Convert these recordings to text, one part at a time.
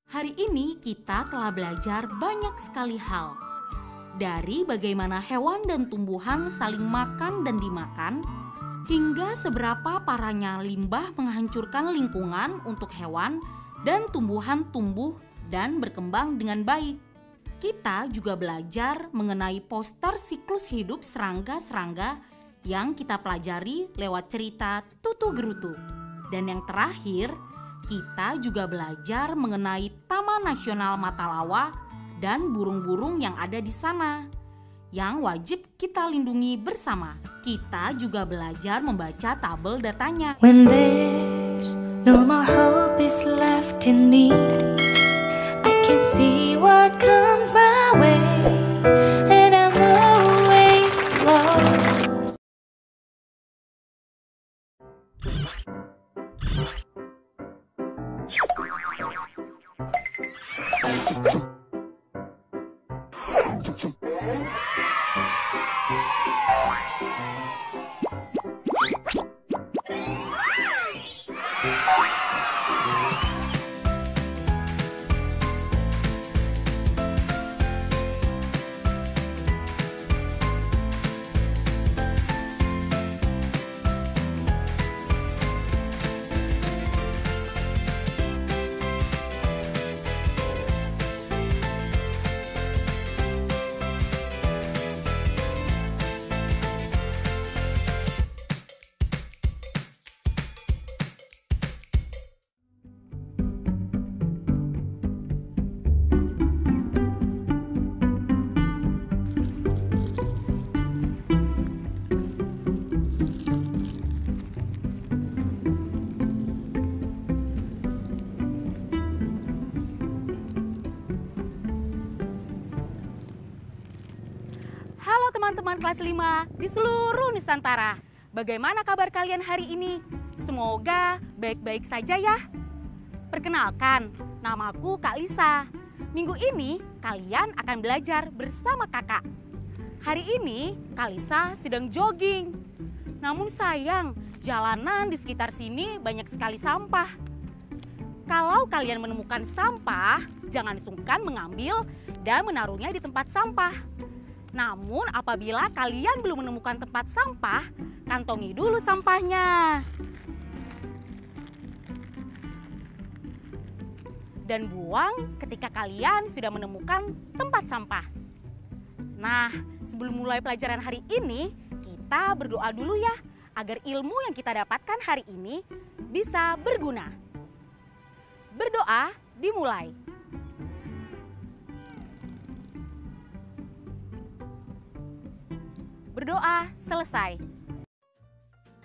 Hari ini kita telah belajar banyak sekali hal. Dari bagaimana hewan dan tumbuhan saling makan dan dimakan, hingga seberapa parahnya limbah menghancurkan lingkungan untuk hewan dan tumbuhan tumbuh dan berkembang dengan baik. Kita juga belajar mengenai poster siklus hidup serangga-serangga yang kita pelajari lewat cerita Tutu Gerutu. Dan yang terakhir, kita juga belajar mengenai Taman Nasional Matalawa dan burung-burung yang ada di sana, yang wajib kita lindungi bersama. Kita juga belajar membaca tabel datanya. When there's no more hope is left in me, I can see what comes my way, and I'm always lost. Halo teman-teman kelas 5 di seluruh Nusantara. Bagaimana kabar kalian hari ini? Semoga baik-baik saja ya. Perkenalkan, namaku Kak Lisa. Minggu ini kalian akan belajar bersama kakak. Hari ini Kak Lisa sedang jogging. Namun sayang, jalanan di sekitar sini banyak sekali sampah. Kalau kalian menemukan sampah, jangan sungkan mengambil dan menaruhnya di tempat sampah. Namun apabila kalian belum menemukan tempat sampah, kantongi dulu sampahnya. Dan buang ketika kalian sudah menemukan tempat sampah. Nah, sebelum mulai pelajaran hari ini, kita berdoa dulu ya, agar ilmu yang kita dapatkan hari ini bisa berguna. Berdoa dimulai. Berdoa selesai.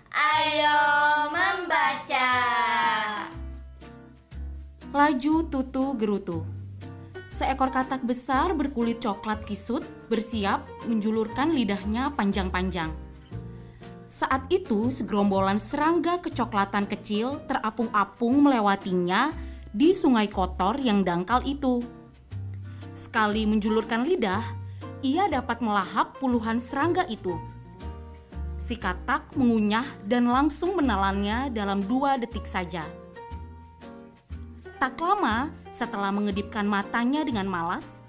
Ayo membaca. Laju Tutu Gerutu. Seekor katak besar berkulit coklat kisut bersiap menjulurkan lidahnya panjang-panjang. Saat itu segerombolan serangga kecoklatan kecil terapung-apung melewatinya di sungai kotor yang dangkal itu. Sekali menjulurkan lidah, ia dapat melahap puluhan serangga itu. Si katak mengunyah dan langsung menelannya dalam 2 detik saja. Tak lama setelah mengedipkan matanya dengan malas,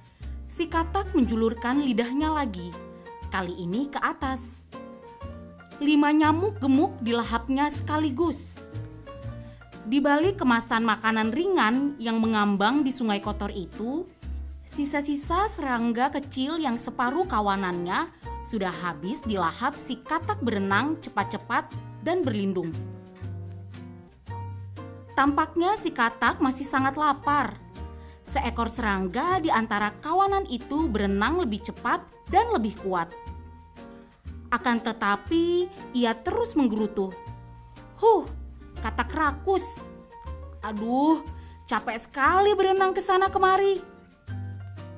si katak menjulurkan lidahnya lagi, kali ini ke atas. 5 nyamuk gemuk dilahapnya sekaligus. Di balik kemasan makanan ringan yang mengambang di sungai kotor itu, sisa-sisa serangga kecil yang separuh kawanannya sudah habis dilahap si katak berenang cepat-cepat dan berlindung. Tampaknya si katak masih sangat lapar. Seekor serangga di antara kawanan itu berenang lebih cepat dan lebih kuat. Akan tetapi ia terus menggerutu. Katak rakus. Aduh, capek sekali berenang ke sana kemari.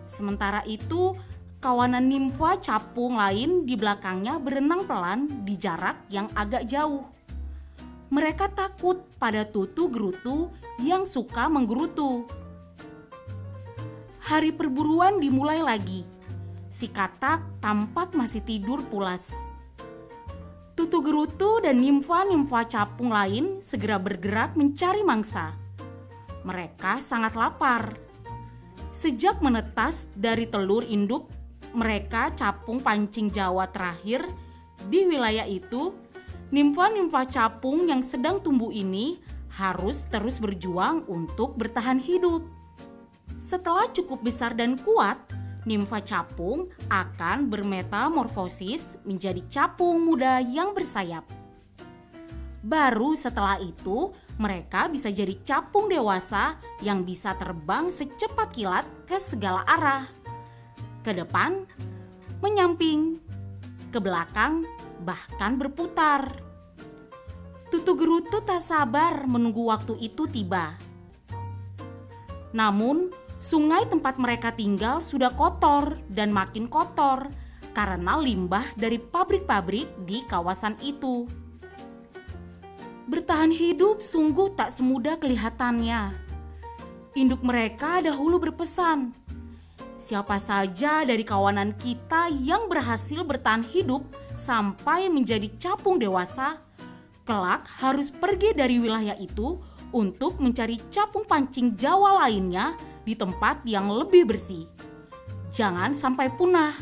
Sementara itu, kawanan nimfa capung lain di belakangnya berenang pelan di jarak yang agak jauh. Mereka takut pada Tutu Gerutu yang suka menggerutu. Hari perburuan dimulai lagi. Si katak tampak masih tidur pulas. Tutu Gerutu dan nimfa-nimfa capung lain segera bergerak mencari mangsa. Mereka sangat lapar Sejak menetas dari telur induk mereka capung pancing Jawa terakhir di wilayah itu, nimfa-nimfa capung yang sedang tumbuh ini harus terus berjuang untuk bertahan hidup. Setelah cukup besar dan kuat, nimfa capung akan bermetamorfosis menjadi capung muda yang bersayap. Baru setelah itu, mereka bisa jadi capung dewasa yang bisa terbang secepat kilat ke segala arah. Ke depan, menyamping, ke belakang, bahkan berputar. Tutu Gerutu tak sabar menunggu waktu itu tiba. Namun, sungai tempat mereka tinggal sudah kotor dan makin kotor karena limbah dari pabrik-pabrik di kawasan itu. Bertahan hidup sungguh tak semudah kelihatannya. Induk mereka dahulu berpesan, siapa saja dari kawanan kita yang berhasil bertahan hidup sampai menjadi capung dewasa, kelak harus pergi dari wilayah itu untuk mencari capung pancing Jawa lainnya di tempat yang lebih bersih. Jangan sampai punah.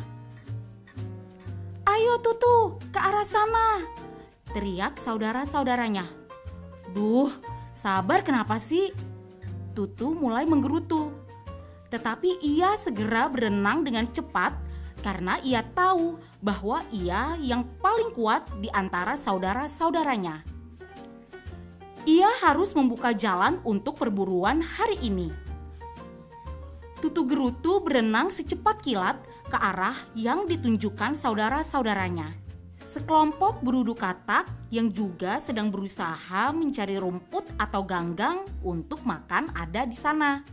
Ayo Tutu, ke arah sana, teriak saudara-saudaranya. Duh, sabar kenapa sih? Tutu mulai menggerutu. Tetapi ia segera berenang dengan cepat karena ia tahu bahwa ia yang paling kuat di antara saudara-saudaranya. Ia harus membuka jalan untuk perburuan hari ini. Tutu Gerutu berenang secepat kilat ke arah yang ditunjukkan saudara-saudaranya. Sekelompok berudu katak yang juga sedang berusaha mencari rumput atau ganggang untuk makan ada di sana.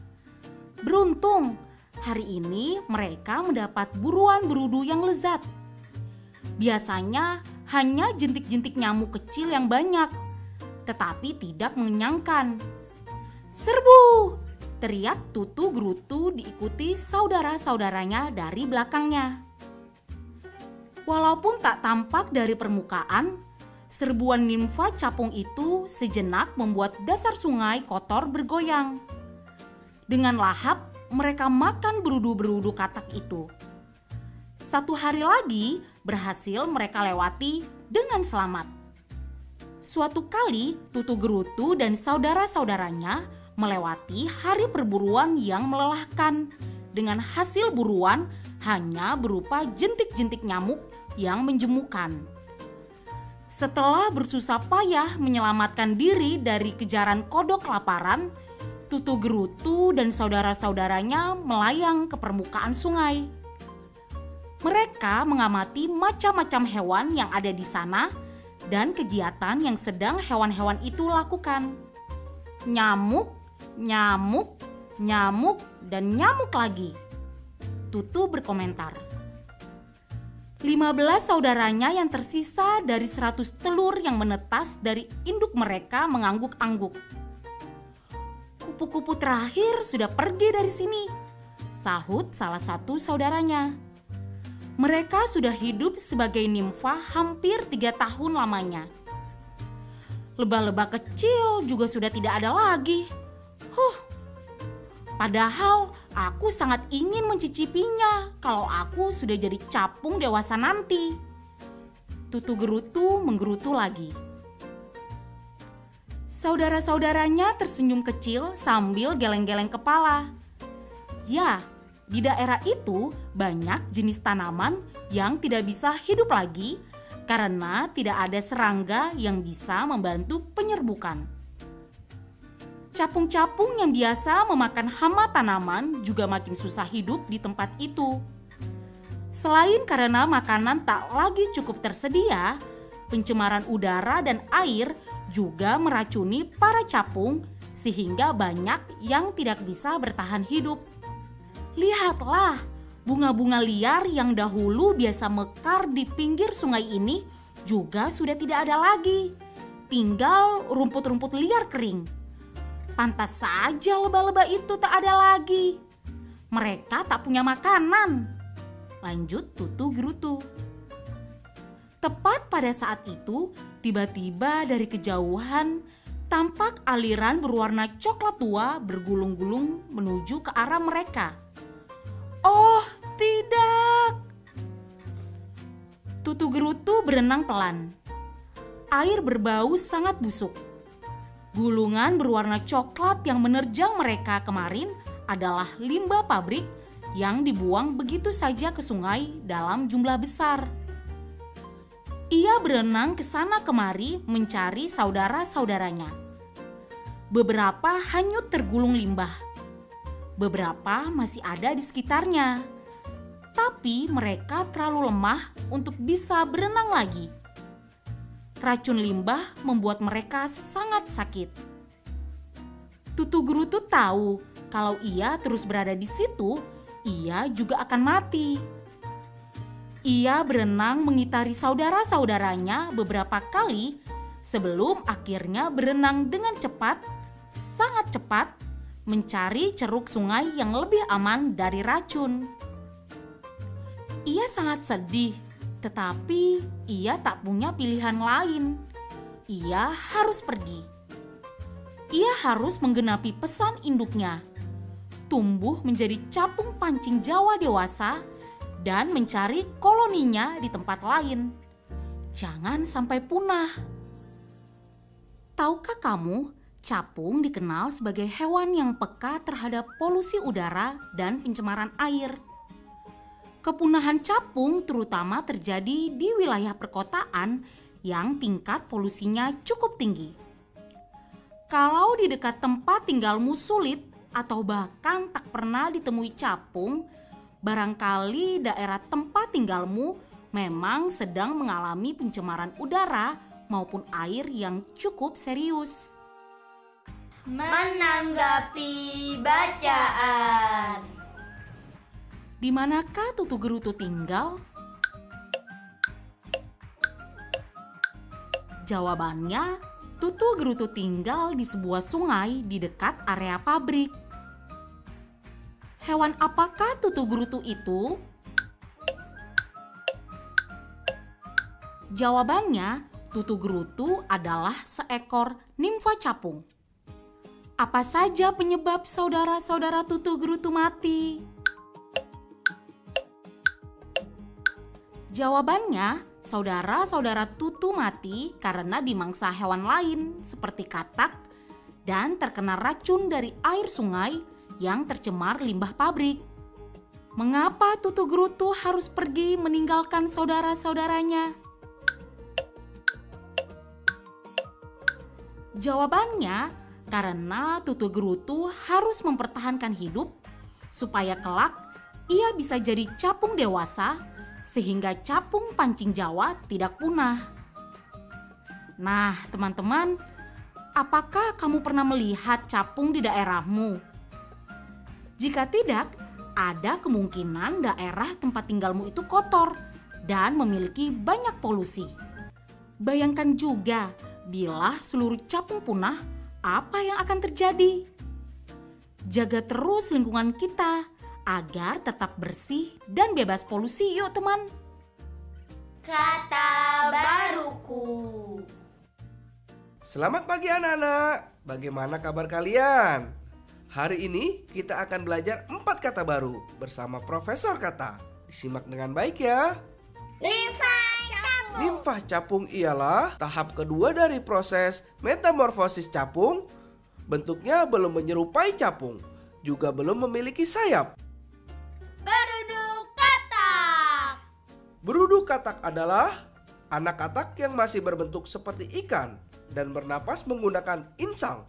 Beruntung, hari ini mereka mendapat buruan berudu yang lezat. Biasanya hanya jentik-jentik nyamuk kecil yang banyak, tetapi tidak mengenyangkan. Serbu! Teriak Tutu Gerutu diikuti saudara-saudaranya dari belakangnya. Walaupun tak tampak dari permukaan, serbuan nimfa capung itu sejenak membuat dasar sungai kotor bergoyang. Dengan lahap, mereka makan berudu-berudu katak itu. 1 hari lagi berhasil mereka lewati dengan selamat. Suatu kali, Tutu Gerutu dan saudara-saudaranya melewati hari perburuan yang melelahkan dengan hasil buruan hanya berupa jentik-jentik nyamuk yang menjemukan. Setelah bersusah payah menyelamatkan diri dari kejaran kodok kelaparan, Tutu Gerutu dan saudara-saudaranya melayang ke permukaan sungai. Mereka mengamati macam-macam hewan yang ada di sana dan kegiatan yang sedang hewan-hewan itu lakukan. Nyamuk, nyamuk, nyamuk, dan nyamuk lagi. Tutu berkomentar. 15 saudaranya yang tersisa dari 100 telur yang menetas dari induk mereka mengangguk-angguk. Kupu-kupu terakhir sudah pergi dari sini, sahut salah satu saudaranya. Mereka sudah hidup sebagai nimfa hampir 3 tahun lamanya. Lebah-lebah kecil juga sudah tidak ada lagi. Padahal aku sangat ingin mencicipinya kalau aku sudah jadi capung dewasa nanti. Tutu Gerutu menggerutu lagi. Saudara-saudaranya tersenyum kecil sambil geleng-geleng kepala. Ya, di daerah itu banyak jenis tanaman yang tidak bisa hidup lagi karena tidak ada serangga yang bisa membantu penyerbukan. Capung-capung yang biasa memakan hama tanaman juga makin susah hidup di tempat itu. Selain karena makanan tak lagi cukup tersedia, pencemaran udara dan air juga meracuni para capung sehingga banyak yang tidak bisa bertahan hidup. Lihatlah, bunga-bunga liar yang dahulu biasa mekar di pinggir sungai ini juga sudah tidak ada lagi. Tinggal rumput-rumput liar kering. Pantas saja lebah-lebah itu tak ada lagi. Mereka tak punya makanan. Lanjut Tutu Gerutu. Tepat pada saat itu, tiba-tiba dari kejauhan tampak aliran berwarna coklat tua bergulung-gulung menuju ke arah mereka. Oh, tidak! Tutu Gerutu berenang pelan. Air berbau sangat busuk. Gulungan berwarna coklat yang menerjang mereka kemarin adalah limbah pabrik yang dibuang begitu saja ke sungai dalam jumlah besar. Ia berenang ke sana kemari mencari saudara-saudaranya. Beberapa hanyut tergulung limbah. Beberapa masih ada di sekitarnya. Tapi mereka terlalu lemah untuk bisa berenang lagi. Racun limbah membuat mereka sangat sakit. Tutu Gerutu tahu kalau ia terus berada di situ, ia juga akan mati. Ia berenang mengitari saudara-saudaranya beberapa kali sebelum akhirnya berenang dengan cepat, sangat cepat, mencari ceruk sungai yang lebih aman dari racun. Ia sangat sedih, tetapi ia tak punya pilihan lain. Ia harus pergi. Ia harus menggenapi pesan induknya, tumbuh menjadi capung pancing Jawa dewasa dan mencari koloninya di tempat lain. Jangan sampai punah. Tahukah kamu, capung dikenal sebagai hewan yang peka terhadap polusi udara dan pencemaran air. Kepunahan capung terutama terjadi di wilayah perkotaan yang tingkat polusinya cukup tinggi. Kalau di dekat tempat tinggalmu sulit atau bahkan tak pernah ditemui capung, barangkali daerah tempat tinggalmu memang sedang mengalami pencemaran udara maupun air yang cukup serius. Menanggapi bacaan. Di manakah Tutu Gerutu tinggal? Jawabannya, Tutu Gerutu tinggal di sebuah sungai di dekat area pabrik. Hewan apakah Tutu Gerutu itu? Jawabannya, Tutu Gerutu adalah seekor nimfa capung. Apa saja penyebab saudara-saudara Tutu Gerutu mati? Jawabannya, saudara-saudara Tutu mati karena dimangsa hewan lain seperti katak dan terkena racun dari air sungai yang tercemar limbah pabrik. Mengapa Tutu Gerutu harus pergi meninggalkan saudara-saudaranya? Jawabannya, karena Tutu Gerutu harus mempertahankan hidup supaya kelak ia bisa jadi capung dewasa sehingga capung pancing Jawa tidak punah. Nah, teman-teman, apakah kamu pernah melihat capung di daerahmu? Jika tidak, ada kemungkinan daerah tempat tinggalmu itu kotor dan memiliki banyak polusi. Bayangkan juga, bila seluruh capung punah, apa yang akan terjadi? Jaga terus lingkungan kita agar tetap bersih dan bebas polusi, yuk teman. Kata baruku. Selamat pagi anak-anak, bagaimana kabar kalian? Hari ini kita akan belajar 4 kata baru bersama Profesor Kata. Disimak dengan baik ya. Nimfa capung. Nimfa capung ialah tahap kedua dari proses metamorfosis capung. Bentuknya belum menyerupai capung, juga belum memiliki sayap. Beruduk katak. Beruduk katak adalah anak katak yang masih berbentuk seperti ikan dan bernapas menggunakan insang.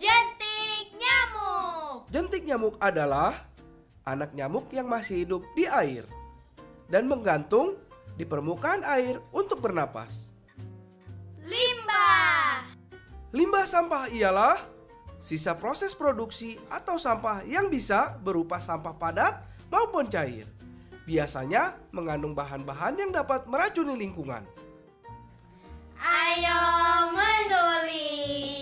Jentik nyamuk. Jentik nyamuk adalah anak nyamuk yang masih hidup di air dan menggantung di permukaan air untuk bernapas. Limbah. Limbah sampah ialah sisa proses produksi atau sampah yang bisa berupa sampah padat maupun cair. Biasanya mengandung bahan-bahan yang dapat meracuni lingkungan. Ayo menulis.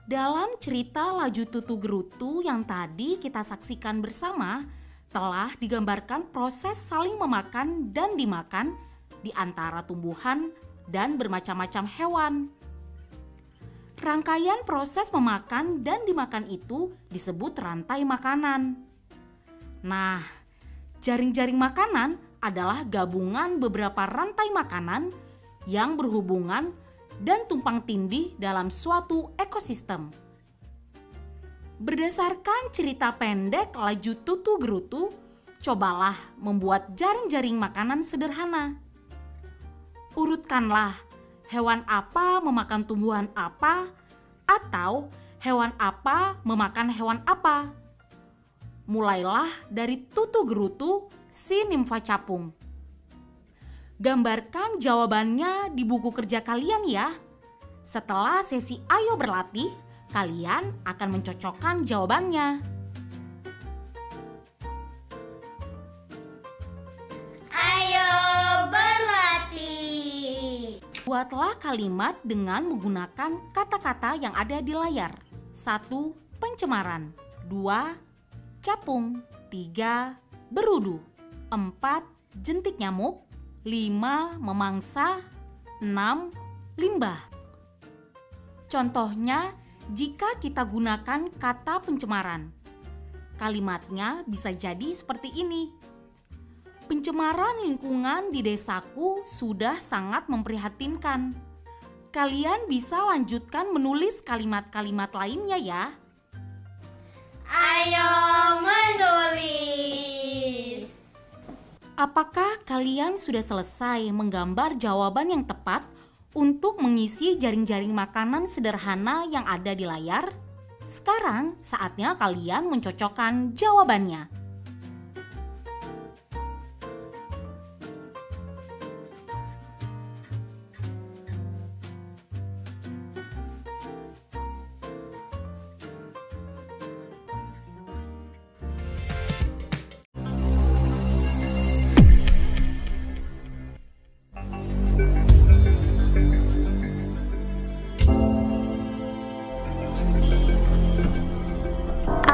Dalam cerita Laju Tutu Gerutu yang tadi kita saksikan bersama, telah digambarkan proses saling memakan dan dimakan di antara tumbuhan dan bermacam-macam hewan. Rangkaian proses memakan dan dimakan itu disebut rantai makanan. Nah, jaring-jaring makanan adalah gabungan beberapa rantai makanan yang berhubungan dan tumpang tindih dalam suatu ekosistem. Berdasarkan cerita pendek Laju Tutu Gerutu, cobalah membuat jaring-jaring makanan sederhana. Urutkanlah hewan apa memakan tumbuhan apa, atau hewan apa memakan hewan apa. Mulailah dari Tutu Gerutu si nimfa capung. Gambarkan jawabannya di buku kerja kalian ya. Setelah sesi Ayo Berlatih, kalian akan mencocokkan jawabannya. Ayo berlatih. Buatlah kalimat dengan menggunakan kata-kata yang ada di layar. 1. Pencemaran. 2. Capung. 3. Berudu. 4. Jentik nyamuk. 5. Memangsa. 6. Limbah. Contohnya, jika kita gunakan kata pencemaran, kalimatnya bisa jadi seperti ini. Pencemaran lingkungan di desaku sudah sangat memprihatinkan. Kalian bisa lanjutkan menulis kalimat-kalimat lainnya ya. Ayo menulis. Apakah kalian sudah selesai menggambar jawaban yang tepat untuk mengisi jaring-jaring makanan sederhana yang ada di layar? Sekarang saatnya kalian mencocokkan jawabannya.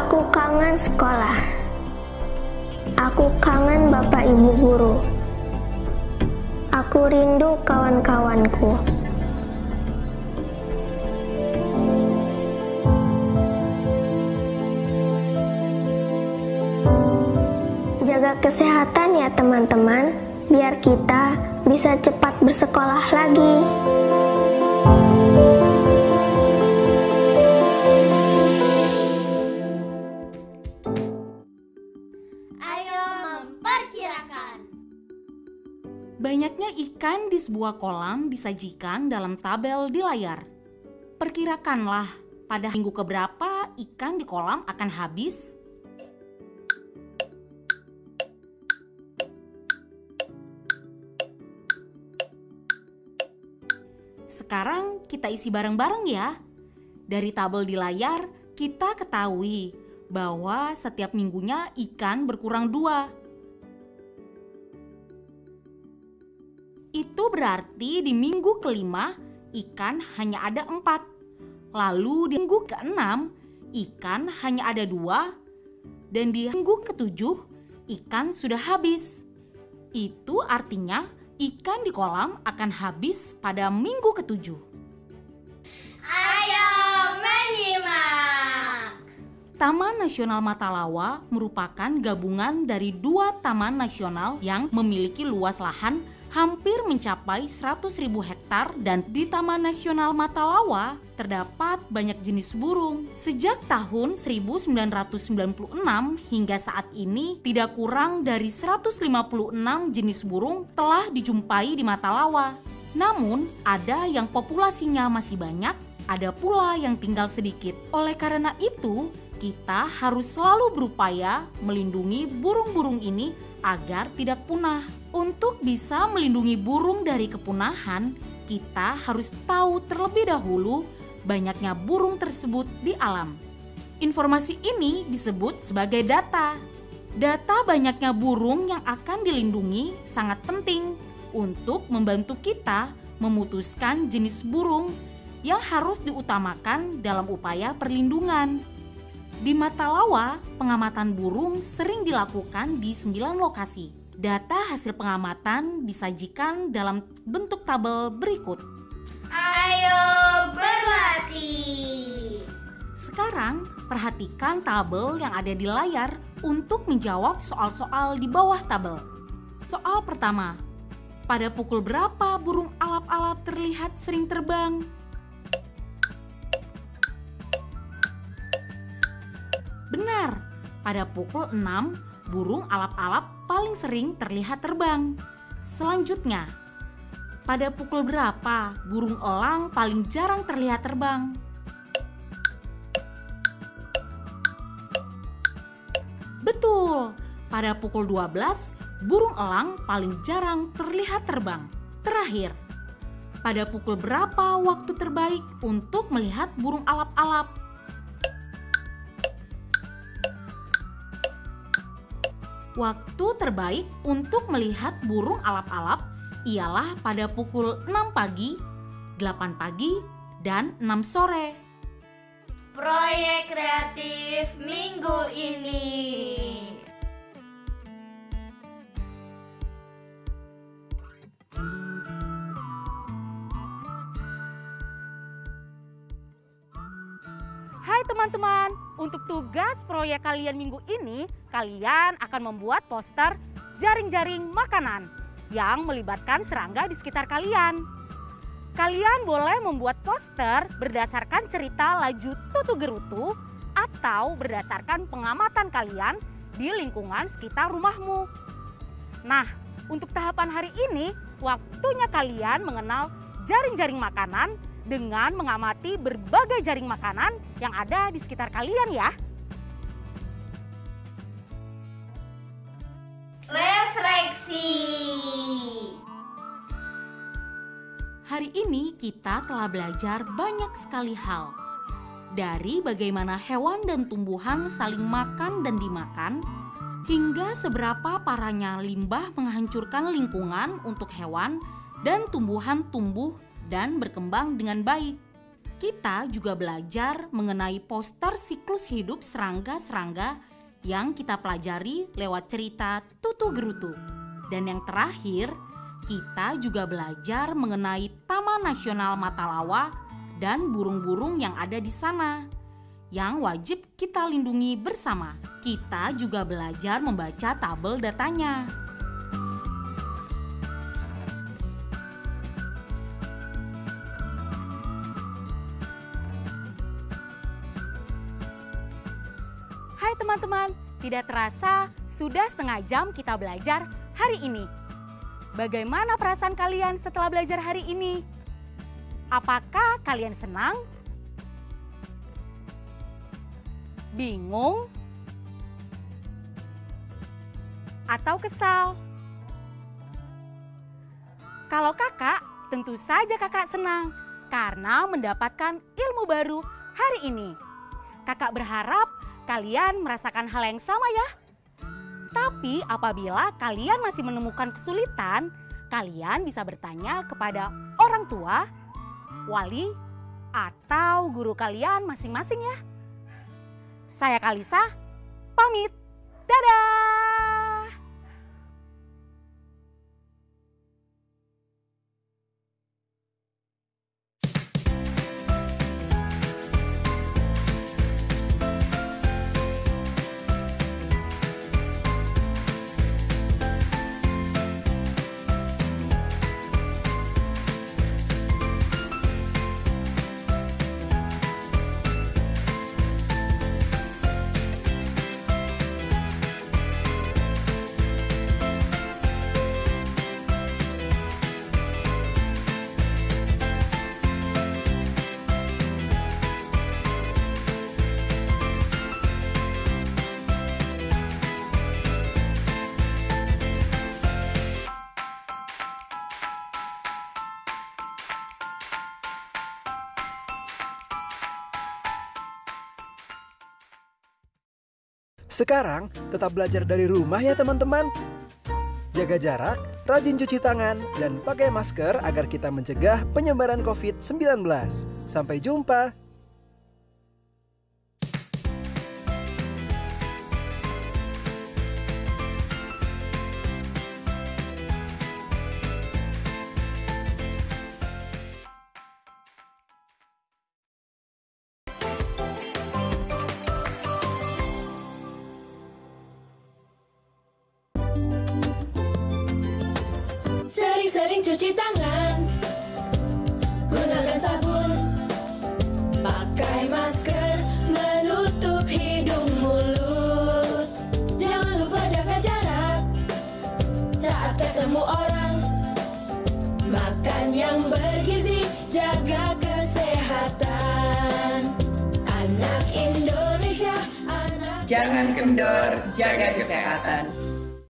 Aku kangen sekolah. Aku kangen Bapak Ibu guru. Aku rindu kawan-kawanku. Jaga kesehatan ya teman-teman, biar kita bisa cepat bersekolah lagi. Ayo memperkirakan. Banyaknya ikan di sebuah kolam disajikan dalam tabel di layar. Perkirakanlah pada minggu keberapa ikan di kolam akan habis. Sekarang kita isi bareng-bareng ya. Dari tabel di layar kita ketahui bahwa setiap minggunya ikan berkurang 2. Itu berarti di minggu kelima ikan hanya ada 4. Lalu di minggu ke-6 ikan hanya ada 2. Dan di minggu ke-7 ikan sudah habis. Itu artinya ikan di kolam akan habis pada minggu ke-7. Ayo menyimak. Taman Nasional Matalawa merupakan gabungan dari 2 taman nasional yang memiliki luas lahan hampir mencapai 100.000 hektar, dan di Taman Nasional Matalawa terdapat banyak jenis burung. Sejak tahun 1996 hingga saat ini tidak kurang dari 156 jenis burung telah dijumpai di Matalawa. Namun ada yang populasinya masih banyak, ada pula yang tinggal sedikit. Oleh karena itu, kita harus selalu berupaya melindungi burung-burung ini agar tidak punah. Untuk bisa melindungi burung dari kepunahan, kita harus tahu terlebih dahulu banyaknya burung tersebut di alam. Informasi ini disebut sebagai data. Data banyaknya burung yang akan dilindungi sangat penting untuk membantu kita memutuskan jenis burung yang harus diutamakan dalam upaya perlindungan. Di Matalawa, pengamatan burung sering dilakukan di 9 lokasi. Data hasil pengamatan disajikan dalam bentuk tabel berikut. Ayo Ayo berlatih. Sekarang, perhatikan tabel yang ada di layar untuk menjawab soal-soal di bawah tabel. Soal pertama, pada pukul berapa burung alap-alap terlihat sering terbang? Benar, pada pukul 6, burung alap-alap paling sering terlihat terbang. Selanjutnya, pada pukul berapa burung elang paling jarang terlihat terbang? Betul, pada pukul 12, burung elang paling jarang terlihat terbang. Terakhir, pada pukul berapa waktu terbaik untuk melihat burung alap-alap? Waktu terbaik untuk melihat burung alap-alap ialah pada pukul 6 pagi, 8 pagi, dan 6 sore. Proyek kreatif minggu ini. Hai teman-teman, untuk tugas proyek kalian minggu ini, kalian akan membuat poster jaring-jaring makanan yang melibatkan serangga di sekitar kalian. Kalian boleh membuat poster berdasarkan cerita laju Tutu Gerutu atau berdasarkan pengamatan kalian di lingkungan sekitar rumahmu. Nah, untuk tahapan hari ini, waktunya kalian mengenal jaring-jaring makanan dengan mengamati berbagai jaring makanan yang ada di sekitar kalian ya. Refleksi. Hari ini kita telah belajar banyak sekali hal. Dari bagaimana hewan dan tumbuhan saling makan dan dimakan, hingga seberapa parahnya limbah menghancurkan lingkungan untuk hewan dan tumbuhan tumbuh dan berkembang dengan baik. Kita juga belajar mengenai poster siklus hidup serangga-serangga yang kita pelajari lewat cerita Tutu Gerutu. Dan yang terakhir, kita juga belajar mengenai Taman Nasional Matalawa dan burung-burung yang ada di sana, yang wajib kita lindungi bersama. Kita juga belajar membaca tabel datanya. Hai teman-teman, tidak terasa sudah setengah jam kita belajar hari ini. Bagaimana perasaan kalian setelah belajar hari ini? Apakah kalian senang? Bingung? Atau kesal? Kalau kakak, tentu saja kakak senang karena mendapatkan ilmu baru hari ini. Kakak berharap kalian merasakan hal yang sama ya. Tapi apabila kalian masih menemukan kesulitan, kalian bisa bertanya kepada orang tua, wali, atau guru kalian masing-masing ya. Saya Kalisa, pamit. Dadah! Sekarang tetap belajar dari rumah ya teman-teman. Jaga jarak, rajin cuci tangan, dan pakai masker agar kita mencegah penyebaran COVID-19. Sampai jumpa. cuci tangan, gunakan sabun, pakai masker, menutup hidung mulut. Jangan lupa jaga jarak saat ketemu orang. Makan yang bergizi, jaga kesehatan. Anak Indonesia, anak Jangan kendor, jaga kesehatan.